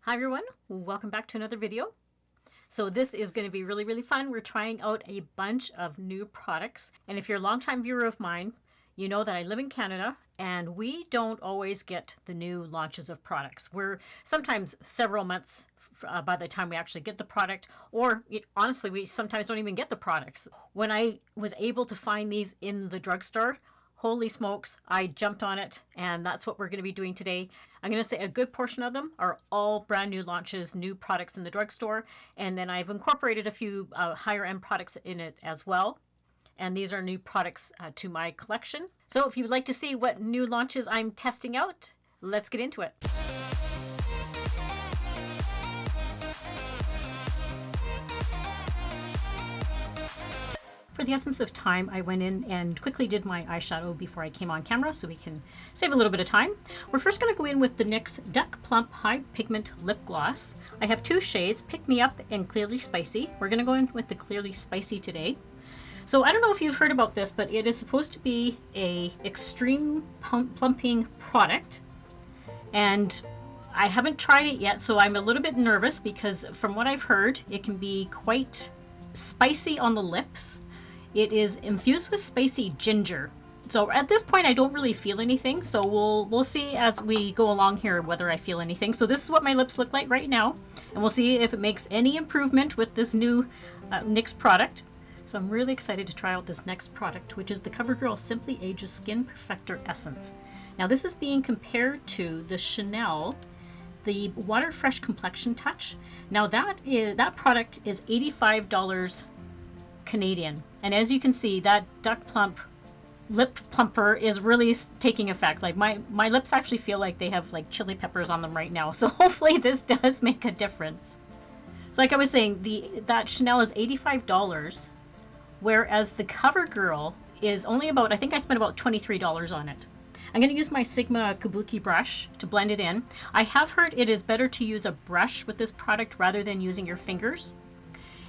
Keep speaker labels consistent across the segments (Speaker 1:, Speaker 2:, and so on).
Speaker 1: Hi everyone, welcome back to another video. So this is going to be really fun. We're trying out a bunch of new products, and if you're a longtime viewer of mine, you know that I live in Canada and we don't always get the new launches of products. We're sometimes several months by the time we actually get the product, or honestly we sometimes don't even get the products. When I was able to find these in the drugstore, holy smokes, I jumped on it, and that's what we're going to be doing today. I'm going to say a good portion of them are all brand new launches, new products in the drugstore, and then I've incorporated a few higher end products in it as well. And these are new products to my collection. So if you'd like to see what new launches I'm testing out, let's get into it. For the essence of time, I went in and quickly did my eyeshadow before I came on camera so we can save a little bit of time. We're first going to go in with the NYX Duck Plump High Pigment Lip Gloss. I have two shades, Pick Me Up and Clearly Spicy. We're going to go in with the Clearly Spicy today. So I don't know if you've heard about this, but it is supposed to be a extreme plumping product. And I haven't tried it yet, so I'm a little bit nervous because from what I've heard, it can be quite spicy on the lips. It is infused with spicy ginger. So at this point, I don't really feel anything. So we'll see as we go along here whether I feel anything. So this is what my lips look like right now. And we'll see if it makes any improvement with this new NYX product. So I'm really excited to try out this next product, which is the Covergirl Simply Ageless Skin Perfector Essence. Now this is being compared to the Chanel, the Water Fresh Complexion Touch. Now that product is $85 Canadian. And as you can see, that Duck Plump lip plumper is really taking effect. Like my lips actually feel like they have like chili peppers on them right now. So hopefully this does make a difference. So like I was saying, that Chanel is $85, whereas the Covergirl is only about, I think I spent about $23 on it. I'm going to use my Sigma Kabuki brush to blend it in. I have heard it is better to use a brush with this product rather than using your fingers.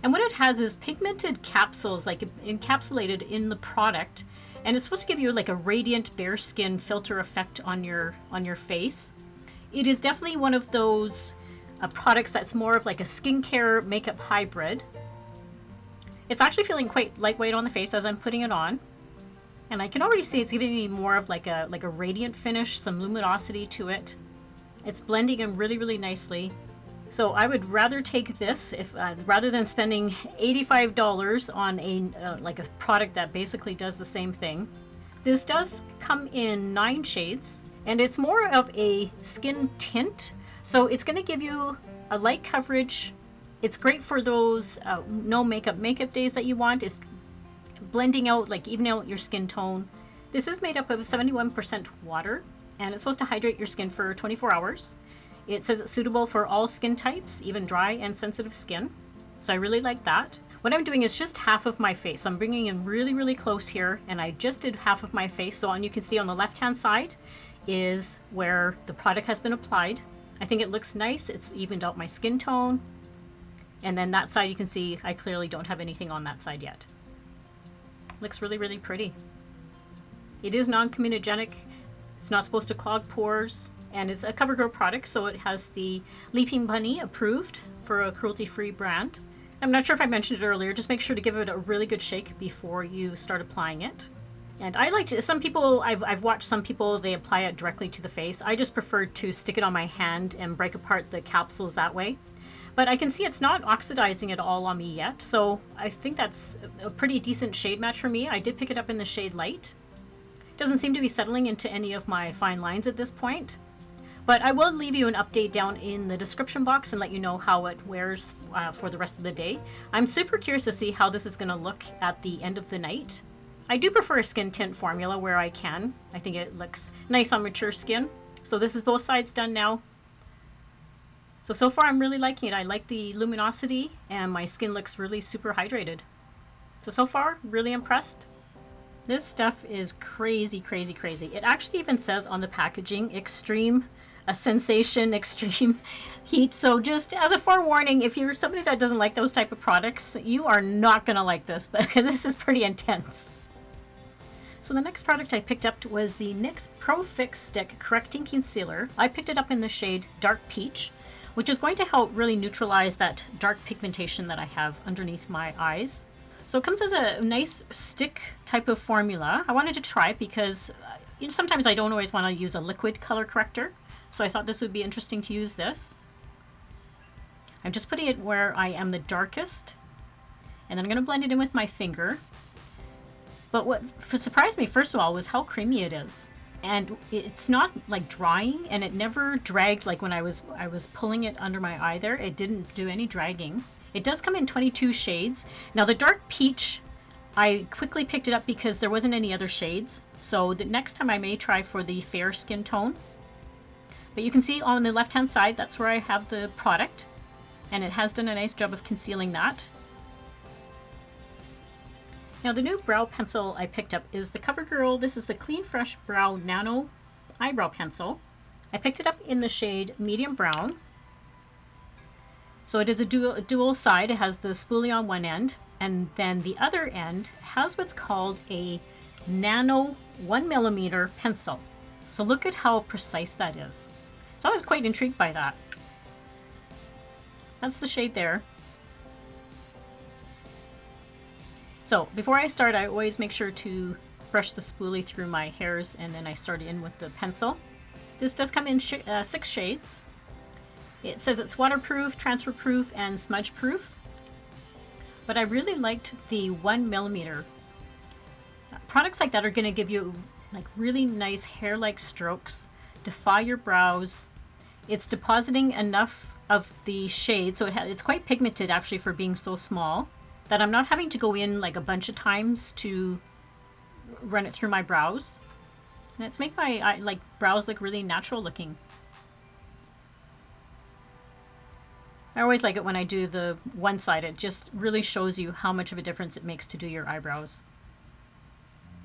Speaker 1: And what it has is pigmented capsules, like encapsulated in the product, and it's supposed to give you like a radiant bare skin filter effect on your face. It is definitely one of those products that's more of like a skincare makeup hybrid. It's actually feeling quite lightweight on the face as I'm putting it on, and I can already see it's giving me more of like a radiant finish, some luminosity to it. It's blending in really nicely. So I would rather take this rather than spending $85 on like a product that basically does the same thing. This does come in 9 shades, and it's more of a skin tint. So it's going to give you a light coverage. It's great for those no makeup days that you want. It's blending out, like evening out your skin tone. This is made up of 71% water, and it's supposed to hydrate your skin for 24 hours. It says it's suitable for all skin types, even dry and sensitive skin. So I really like that. What I'm doing is just half of my face. So I'm bringing in really close here, and I just did half of my face. So you can see on the left-hand side is where the product has been applied. I think it looks nice. It's evened out my skin tone. And then that side, you can see I clearly don't have anything on that side yet. Looks really pretty. It is non-comedogenic. It's not supposed to clog pores. And it's a Covergirl product, so it has the Leaping Bunny approved for a cruelty-free brand. I'm not sure if I mentioned it earlier, just make sure to give it a really good shake before you start applying it. And I like to, some people, I've watched some people, they apply it directly to the face. I just prefer to stick it on my hand and break apart the capsules that way. But I can see it's not oxidizing at all on me yet, so I think that's a pretty decent shade match for me. I did pick it up in the shade Light. It doesn't seem to be settling into any of my fine lines at this point. But I will leave you an update down in the description box and let you know how it wears for the rest of the day. I'm super curious to see how this is going to look at the end of the night. I do prefer a skin tint formula where I can. I think it looks nice on mature skin. So this is both sides done now. So far I'm really liking it. I like the luminosity, and my skin looks really super hydrated. So far, really impressed. This stuff is crazy. It actually even says on the packaging, extreme sensation, extreme heat. So just as a forewarning, if you're somebody that doesn't like those type of products, you are not going to like this, because this is pretty intense. So the next product I picked up was the NYX Pro Fix Stick Correcting Concealer. I picked it up in the shade Dark Peach. which is going to help really neutralize that dark pigmentation that I have underneath my eyes. So it comes as a nice stick type of formula. I wanted to try it because you know, sometimes I don't always want to use a liquid color corrector. So I thought this would be interesting to use this. I'm just putting it where I am the darkest. And then I'm going to blend it in with my finger. But what surprised me, first of all, was how creamy it is. And it's not like drying, and it never dragged like when I was pulling it under my eye there. It didn't do any dragging. It does come in 22 shades. Now the dark peach, I quickly picked it up because there wasn't any other shades. So the next time I may try for the fair skin tone. But you can see on the left hand side, that's where I have the product. And it has done a nice job of concealing that. Now the new brow pencil I picked up is the Covergirl. This is the Clean Fresh Brow Nano Eyebrow Pencil. I picked it up in the shade medium brown. So it is a dual side. It has the spoolie on one end, and then the other end has what's called a Nano 1mm pencil. So look at how precise that is. So I was quite intrigued by that. That's the shade there. So before I start, I always make sure to brush the spoolie through my hairs, and then I start in with the pencil. This does come in 6 shades. It says it's waterproof, transfer proof, and smudge proof. But I really liked the 1mm. Products like that are going to give you like really nice hair-like strokes, defy your brows. It's depositing enough of the shade, so it's quite pigmented actually for being so small, that I'm not having to go in like a bunch of times to run it through my brows. And it's make my like brows look really natural looking. I always like it when I do the one side. It just really shows you how much of a difference it makes to do your eyebrows.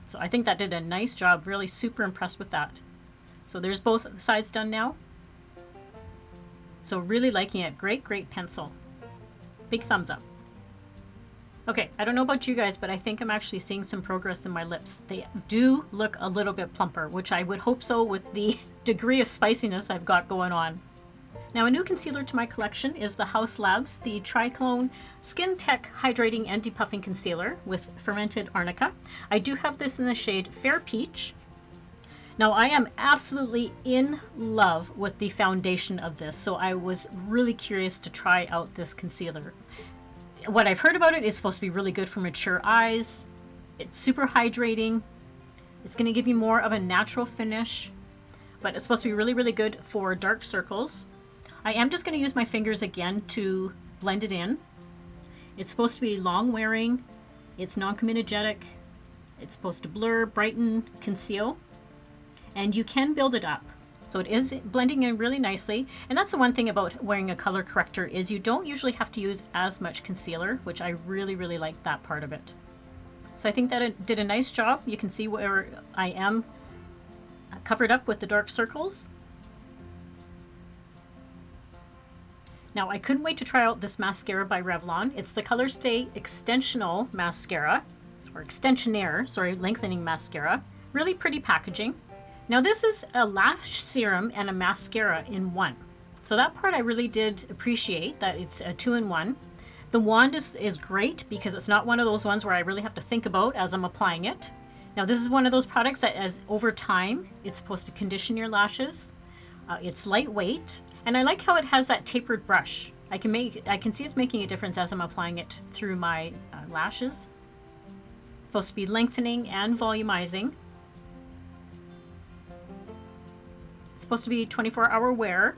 Speaker 1: So I think that did a nice job. Really super impressed with that. So there's both sides done now. So really liking it. Great, great pencil. Big thumbs up. Okay, I don't know about you guys, but I think I'm actually seeing some progress in my lips. They do look a little bit plumper, which I would hope so with the degree of spiciness I've got going on. Now a new concealer to my collection is the Haus Labs, the Triclone Skin Tech Hydrating and Depuffing Concealer with Fermented Arnica. I do have this in the shade Fair Peach. Now I am absolutely in love with the foundation of this, so I was really curious to try out this concealer. What I've heard about it is supposed to be really good for mature eyes. It's super hydrating. It's going to give you more of a natural finish, but it's supposed to be really, really good for dark circles. I am just going to use my fingers again to blend it in. It's supposed to be long wearing. It's non-comedogenic. It's supposed to blur, brighten, conceal, and you can build it up. So it is blending in really nicely. And that's the one thing about wearing a color corrector is you don't usually have to use as much concealer, which I really, really like that part of it. So I think that it did a nice job. You can see where I am covered up with the dark circles. Now I couldn't wait to try out this mascara by Revlon. It's the Colorstay Extensional Mascara, or Xtensionnaire, sorry, lengthening mascara. Really pretty packaging. Now this is a lash serum and a mascara in one. So that part I really did appreciate, that it's a 2-in-1. The wand is great because it's not one of those ones where I really have to think about as I'm applying it. Now this is one of those products that as over time, it's supposed to condition your lashes. It's lightweight, and I like how it has that tapered brush. I can see it's making a difference as I'm applying it through my lashes. Supposed to be lengthening and volumizing. It's supposed to be 24-hour wear.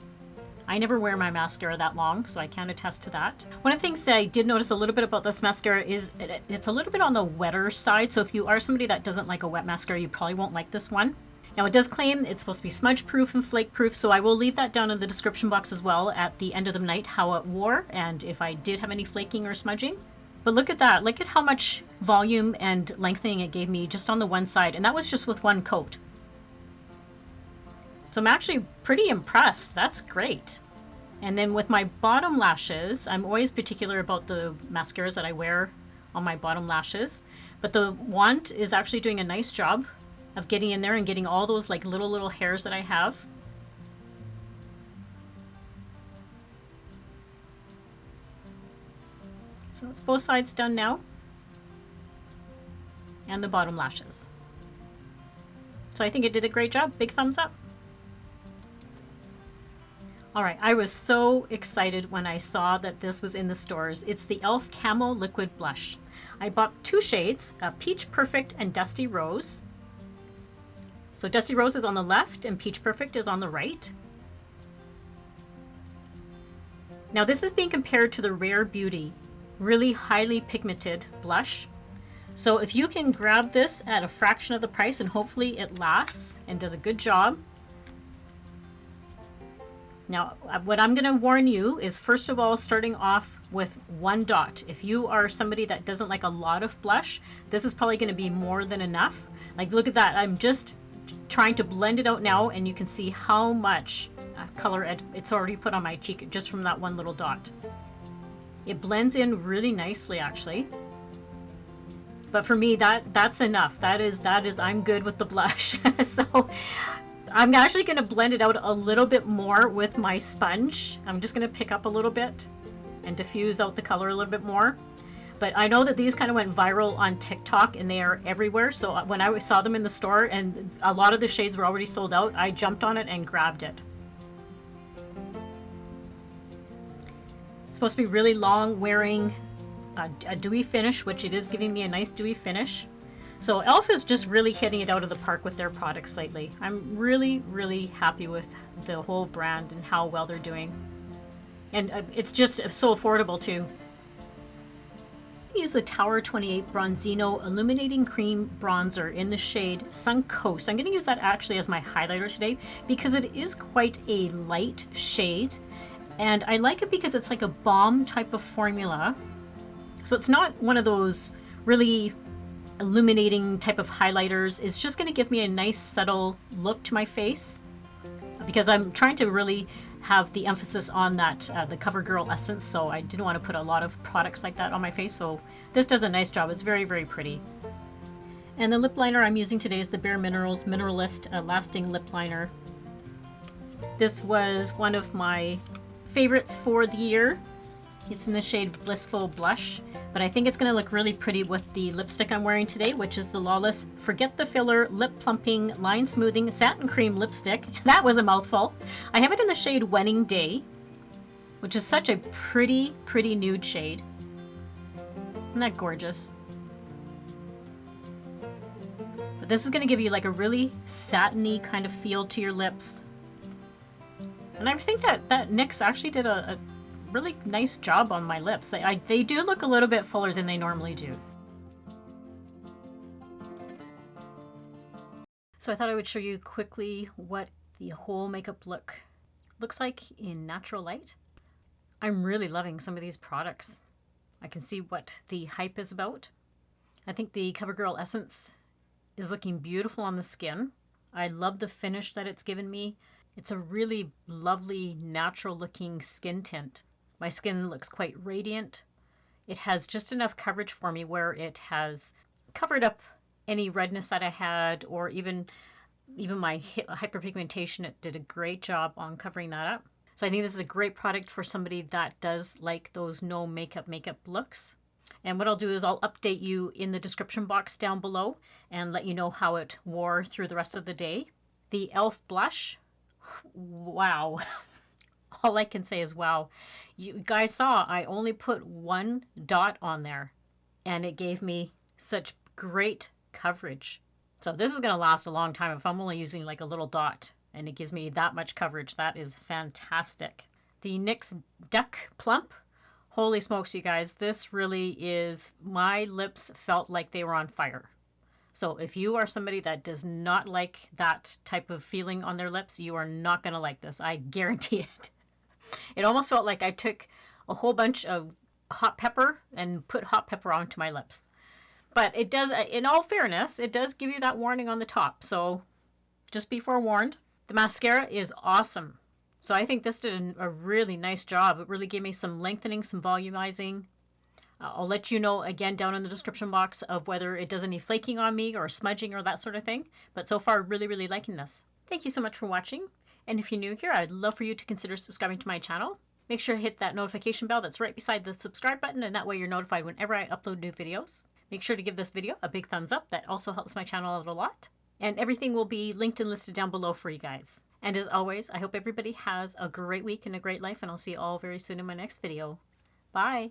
Speaker 1: I never wear my mascara that long, so I can attest to that. One of the things that I did notice a little bit about this mascara is it's a little bit on the wetter side, so if you are somebody that doesn't like a wet mascara, you probably won't like this one. Now it does claim it's supposed to be smudge proof and flake proof, so I will leave that down in the description box as well at the end of the night, how it wore and if I did have any flaking or smudging. But look at that, look at how much volume and lengthening it gave me just on the one side, and that was just with one coat. So I'm actually pretty impressed. That's great. And then with my bottom lashes, I'm always particular about the mascaras that I wear on my bottom lashes, but the wand is actually doing a nice job of getting in there and getting all those like little hairs that I have. So it's both sides done now. And the bottom lashes. So I think it did a great job. Big thumbs up. All right, I was so excited when I saw that this was in the stores. It's the e.l.f. Camo Liquid Blush. I bought two shades, Peach Perfect and Dusty Rose. So Dusty Rose is on the left and Peach Perfect is on the right. Now this is being compared to the Rare Beauty, really highly pigmented blush. So if you can grab this at a fraction of the price, and hopefully it lasts and does a good job. Now, what I'm going to warn you is, first of all, starting off with one dot. If you are somebody that doesn't like a lot of blush, this is probably going to be more than enough. Like, look at that. I'm just trying to blend it out now, and you can see how much color it's already put on my cheek just from that one little dot. It blends in really nicely, actually. But for me, that's enough. That is I'm good with the blush. So I'm actually going to blend it out a little bit more with my sponge. I'm just going to pick up a little bit and diffuse out the color a little bit more. But I know that these kind of went viral on TikTok and they are everywhere. So when I saw them in the store and a lot of the shades were already sold out, I jumped on it and grabbed it. It's supposed to be really long, wearing a dewy finish, which it is giving me a nice dewy finish. So e.l.f. is just really hitting it out of the park with their products lately. I'm really, really happy with the whole brand and how well they're doing. And it's just so affordable too. I use the Tower 28 Bronzino Illuminating Cream Bronzer in the shade Suncoast. I'm going to use that actually as my highlighter today because it is quite a light shade. And I like it because it's like a balm type of formula. So it's not one of those really illuminating type of highlighters. It's just going to give me a nice subtle look to my face because I'm trying to really have the emphasis on that the Covergirl essence, so I didn't want to put a lot of products like that on my face. So this does a nice job. It's very, very pretty. And the lip liner I'm using today is the Bare Minerals Mineralist Lasting Lip Liner. This was one of my favorites for the year. It's in the shade Blissful Blush, but I think it's going to look really pretty with the lipstick I'm wearing today, which is the Lawless Forget the Filler Lip Plumping Line Smoothing Satin Cream Lipstick. That was a mouthful. I have it in the shade Wedding Day, which is such a pretty, pretty nude shade. Isn't that gorgeous? But this is going to give you like a really satiny kind of feel to your lips. And I think that NYX actually did a really nice job on my lips. They do look a little bit fuller than they normally do. So I thought I would show you quickly what the whole makeup look looks like in natural light. I'm really loving some of these products. I can see what the hype is about. I think the Covergirl Essence is looking beautiful on the skin. I love the finish that it's given me. It's a really lovely, natural looking skin tint. My skin looks quite radiant. It has just enough coverage for me where it has covered up any redness that I had, or even my hyperpigmentation. It did a great job on covering that up. So I think this is a great product for somebody that does like those no makeup looks. And what I'll do is I'll update you in the description box down below and let you know how it wore through the rest of the day. The e.l.f. blush, wow. All I can say is wow. You guys saw I only put one dot on there and it gave me such great coverage. So this is going to last a long time if I'm only using like a little dot and it gives me that much coverage. That is fantastic. The NYX Duck Plump. Holy smokes, you guys. This really is, my lips felt like they were on fire. So if you are somebody that does not like that type of feeling on their lips, you are not going to like this. I guarantee it. It almost felt like I took a whole bunch of hot pepper and put hot pepper onto my lips. But it does, in all fairness, it does give you that warning on the top. So just be forewarned. The mascara is awesome. So I think this did a really nice job. It really gave me some lengthening, some volumizing. I'll let you know again down in the description box of whether it does any flaking on me or smudging or that sort of thing. But so far, really, really liking this. Thank you so much for watching. And if you're new here, I'd love for you to consider subscribing to my channel. Make sure to hit that notification bell that's right beside the subscribe button, and that way you're notified whenever I upload new videos. Make sure to give this video a big thumbs up. That also helps my channel out a lot. And everything will be linked and listed down below for you guys. And as always, I hope everybody has a great week and a great life, and I'll see you all very soon in my next video. Bye!